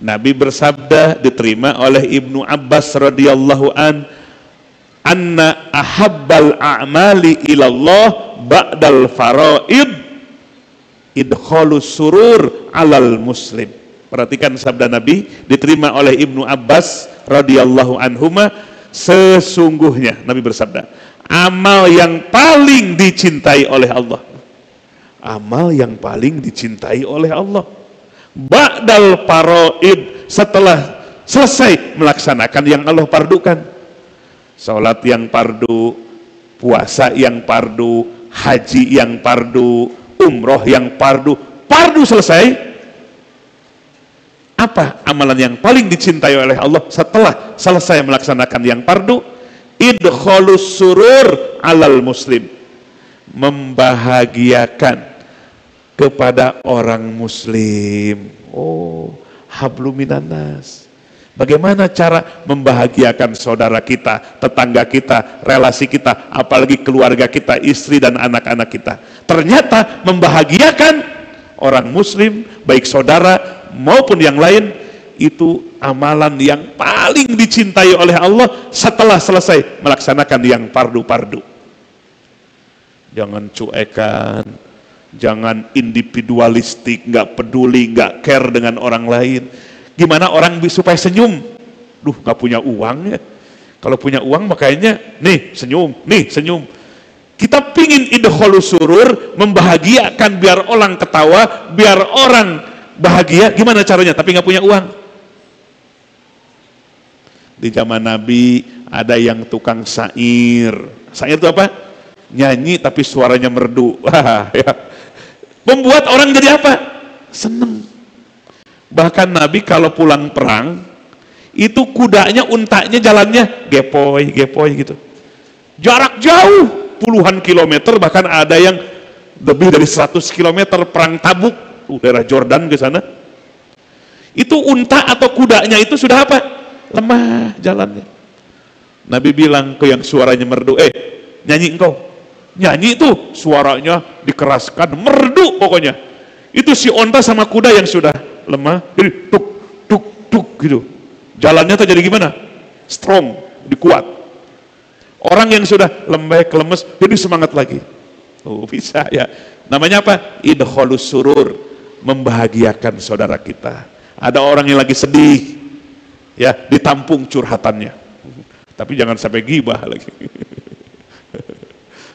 Nabi bersabda, diterima oleh Ibnu Abbas radhiyallahu anna ahabbal a'mali ilallah ba'dal faraid idkhalus surur alal muslim. Perhatikan sabda Nabi, diterima oleh Ibnu Abbas radhiyallahu anhuma, sesungguhnya Nabi bersabda, amal yang paling dicintai oleh Allah, amal yang paling dicintai oleh Allah, ba'dal faraid, setelah selesai melaksanakan yang Allah pardukan. Salat yang fardu, puasa yang fardu, haji yang fardu, umroh yang fardu. Fardu selesai, apa amalan yang paling dicintai oleh Allah setelah selesai melaksanakan yang fardu? Idkhalus surur alal muslim, membahagiakan kepada orang muslim. Oh, hablum minannas. Bagaimana cara membahagiakan saudara kita, tetangga kita, relasi kita, apalagi keluarga kita, istri dan anak-anak kita? Ternyata membahagiakan orang muslim, baik saudara maupun yang lain, itu amalan yang paling dicintai oleh Allah setelah selesai melaksanakan yang fardu-fardu. Jangan cuekan, jangan individualistik, nggak peduli, nggak care dengan orang lain. Gimana orang supaya senyum? Duh, nggak punya uang ya. Kalau punya uang makanya nih senyum, nih senyum. Kita pingin idkhalus surur, membahagiakan biar orang ketawa, biar orang bahagia. Gimana caranya? Tapi nggak punya uang. Di zaman Nabi ada yang tukang syair. Syair itu apa? Nyanyi tapi suaranya merdu. Wah, ya. Membuat orang jadi apa? Seneng. Bahkan Nabi kalau pulang perang, itu kudanya, untanya jalannya gepoy, gepoy gitu. Jarak jauh, puluhan kilometer, bahkan ada yang lebih dari 100 kilometer perang Tabuk, daerah Jordan ke sana. Itu unta atau kudanya itu sudah apa? Lemah jalannya. Nabi bilang ke yang suaranya merdu, nyanyi engkau. Nyanyi itu suaranya dikeraskan, merdu pokoknya. Itu si onta sama kuda yang sudah lemah, jadi tuk tuk tuk gitu. Jalannya tuh jadi gimana? Strong, dikuat. Orang yang sudah lembek, lemes, jadi semangat lagi. Oh, bisa ya. Namanya apa? Idkhalus surur, membahagiakan saudara kita. Ada orang yang lagi sedih, ya, ditampung curhatannya. Tapi jangan sampai gibah lagi.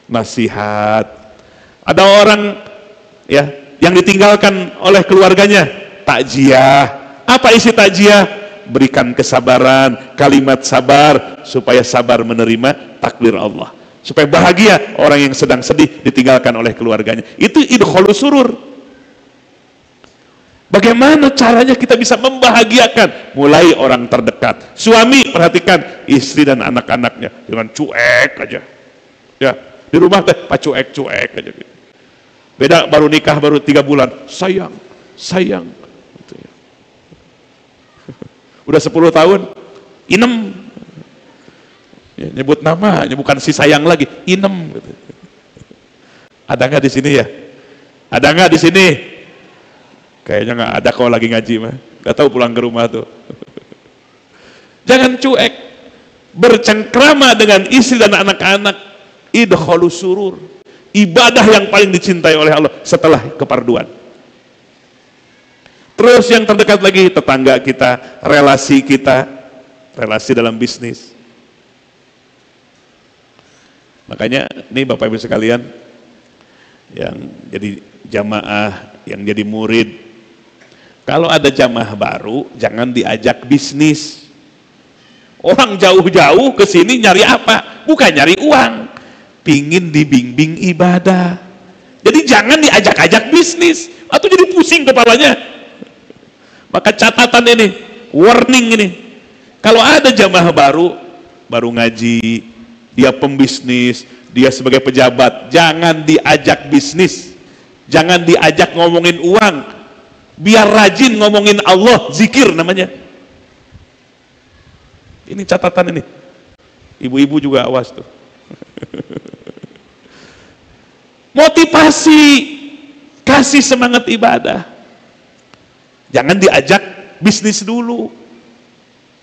Nasihat. Ada orang ya yang ditinggalkan oleh keluarganya, takziah. Apa isi takziah? Berikan kesabaran, kalimat sabar, supaya sabar menerima takdir Allah, supaya bahagia orang yang sedang sedih ditinggalkan oleh keluarganya. Itu idkhalus surur. Bagaimana caranya kita bisa membahagiakan? Mulai orang terdekat. Suami perhatikan istri dan anak-anaknya, jangan cuek aja ya, di rumah teh pak cuek-cuek aja gitu. Beda baru nikah baru 3 bulan, sayang, sayang gitu ya. Udah 10 tahun, inem ya, nyebut namanya bukan si sayang lagi, inem gitu. Ada nggak di sini ya? Ada nggak di sini? Kayaknya nggak ada kalau lagi ngaji mah, nggak tahu pulang ke rumah tuh. Jangan cuek, bercengkrama dengan istri dan anak-anak. Idkhalus surur, ibadah yang paling dicintai oleh Allah setelah keparduan. Terus yang terdekat lagi, tetangga kita, relasi dalam bisnis. Makanya nih Bapak Ibu sekalian, yang jadi jamaah, yang jadi murid, kalau ada jamaah baru jangan diajak bisnis. Orang jauh-jauh ke sini nyari apa? Bukan nyari uang, pingin dibimbing ibadah. Jadi jangan diajak-ajak bisnis, atau jadi pusing kepalanya. Maka catatan ini, warning ini, kalau ada jamaah baru ngaji, dia pembisnis, dia sebagai pejabat, jangan diajak bisnis, jangan diajak ngomongin uang, biar rajin ngomongin Allah, zikir namanya. Ini catatan ini, ibu-ibu juga awas tuh. Motivasi, kasih semangat ibadah. Jangan diajak bisnis dulu.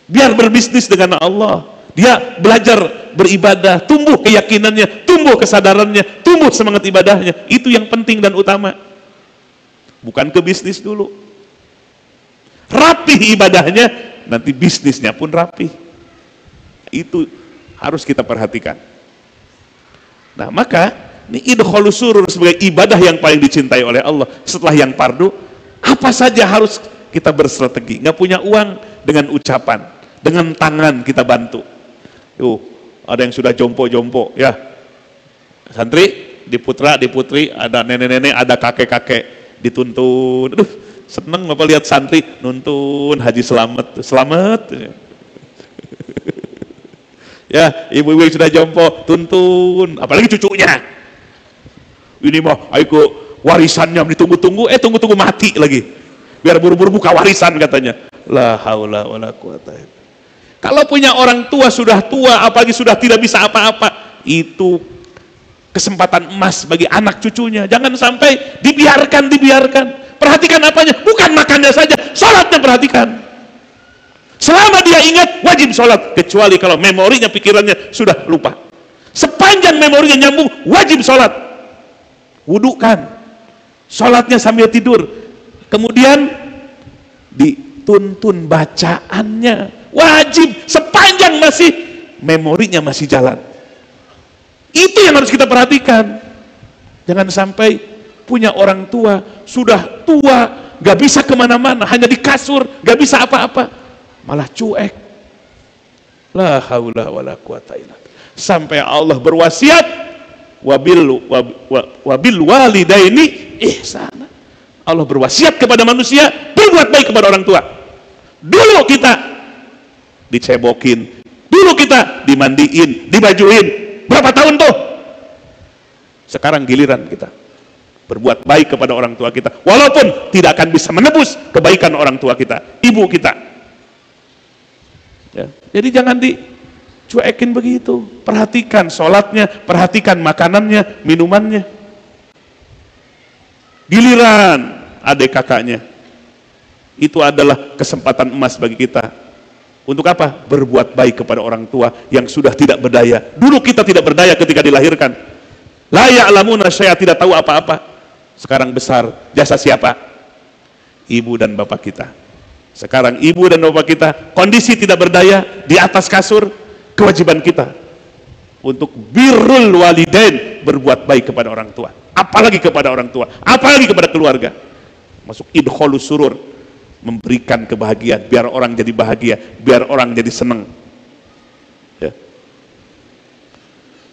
Biar berbisnis dengan Allah. Dia belajar beribadah, tumbuh keyakinannya, tumbuh kesadarannya, tumbuh semangat ibadahnya. Itu yang penting dan utama. Bukan ke bisnis dulu. Rapih ibadahnya, nanti bisnisnya pun rapih. Itu harus kita perhatikan. Nah, maka ini idkhalus surur sebagai ibadah yang paling dicintai oleh Allah setelah yang fardu. Apa saja harus kita berstrategi. Nggak punya uang, dengan ucapan, dengan tangan kita bantu. Ada yang sudah jompo-jompo ya, santri di putra di putri, ada nenek-nenek, ada kakek-kakek dituntun. Aduh, seneng Bapak lihat santri nuntun Haji Selamat, selamat. Ya, ibu-ibu yang sudah jompo tuntun, apalagi cucunya. Ini mah ayo warisannya ditunggu-tunggu, tunggu-tunggu mati lagi. Biar buru-buru buka warisan katanya. La haula wala quwata. Kalau punya orang tua sudah tua, apalagi sudah tidak bisa apa-apa, itu kesempatan emas bagi anak cucunya. Jangan sampai dibiarkan. Perhatikan apanya, bukan makannya saja, sholatnya perhatikan. Selama dia ingat, wajib sholat. Kecuali kalau memorinya, pikirannya sudah lupa. Sepanjang memorinya nyambung, wajib sholat. Wudukan, sholatnya sambil tidur. Kemudian dituntun bacaannya. Wajib, sepanjang masih memorinya masih jalan. Itu yang harus kita perhatikan. Jangan sampai punya orang tua, sudah tua, gak bisa kemana-mana, hanya di kasur, gak bisa apa-apa, malah cuek. La haula wala quwata illa billah. Sampai Allah berwasiat, wabil walidaini ihsana. Allah berwasiat kepada manusia, berbuat baik kepada orang tua. Dulu kita dicebokin, dulu kita dimandiin, dibajuin, berapa tahun tuh? Sekarang giliran kita berbuat baik kepada orang tua kita, walaupun tidak akan bisa menebus kebaikan orang tua kita, ibu kita ya. Jadi jangan dicuekin begitu. Perhatikan sholatnya, perhatikan makanannya, minumannya. Giliran adik kakaknya, itu adalah kesempatan emas bagi kita. Untuk apa? Berbuat baik kepada orang tua yang sudah tidak berdaya. Dulu kita tidak berdaya ketika dilahirkan. La ya'lamuna syai'a, tidak tahu apa-apa. Sekarang besar, jasa siapa? Ibu dan bapak kita. Sekarang ibu dan bapak kita kondisi tidak berdaya, di atas kasur. Kewajiban kita untuk birrul walidain, berbuat baik kepada orang tua. Apalagi kepada orang tua, apalagi kepada keluarga. Masuk idkhalus surur, memberikan kebahagiaan, biar orang jadi bahagia, biar orang jadi senang ya.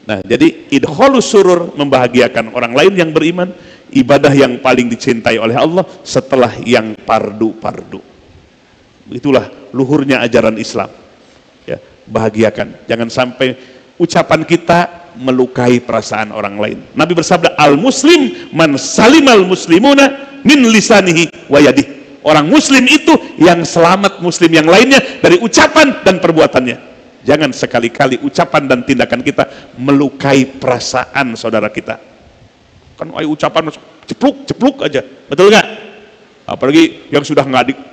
Nah, jadi idkhalus surur, membahagiakan orang lain yang beriman, ibadah yang paling dicintai oleh Allah setelah yang fardu. Itulah luhurnya ajaran Islam ya, bahagiakan. Jangan sampai ucapan kita melukai perasaan orang lain. Nabi bersabda, al muslim man salimal muslimuna min lisanihi wa yadihi. Orang muslim itu yang selamat muslim yang lainnya dari ucapan dan perbuatannya. Jangan sekali-kali ucapan dan tindakan kita melukai perasaan saudara kita. Kan ucapan cepluk aja, betul nggak? Apalagi yang sudah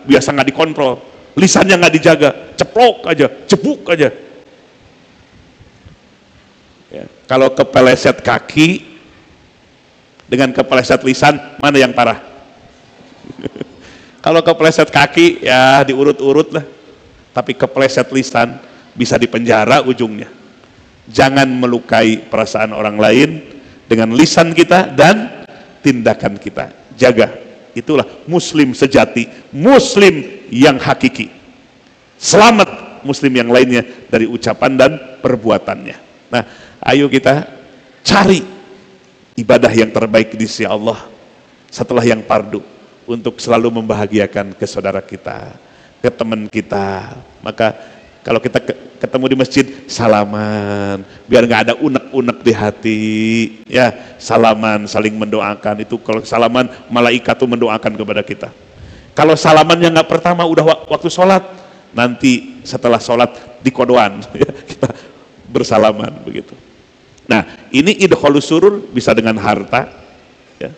biasa nggak dikontrol, lisannya nggak dijaga, ceplok aja, cebuk aja. Ya, kalau kepeleset kaki dengan kepeleset lisan, mana yang parah? Kalau kepleset kaki ya diurut-urut lah, tapi kepleset lisan bisa dipenjara ujungnya. Jangan melukai perasaan orang lain dengan lisan kita dan tindakan kita. Jaga, itulah muslim sejati, muslim yang hakiki. Selamat muslim yang lainnya dari ucapan dan perbuatannya. Nah, ayo kita cari ibadah yang terbaik di sisi Allah setelah yang fardu, untuk selalu membahagiakan ke saudara kita, ke teman kita. Maka kalau kita ketemu di masjid, salaman, biar nggak ada unek-unek di hati ya. Salaman, saling mendoakan. Itu kalau salaman, malaikat tuh mendoakan kepada kita. Kalau salamannya nggak pertama, udah waktu sholat, nanti setelah sholat di kodoan ya, kita bersalaman begitu. Nah, ini idkhalus surur bisa dengan harta ya,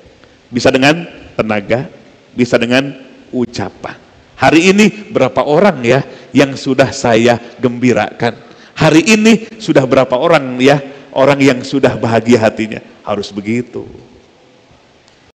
bisa dengan tenaga, bisa dengan ucapan. Hari ini berapa orang ya yang sudah saya gembirakan? Hari ini sudah berapa orang ya, orang yang sudah bahagia hatinya? Harus begitu.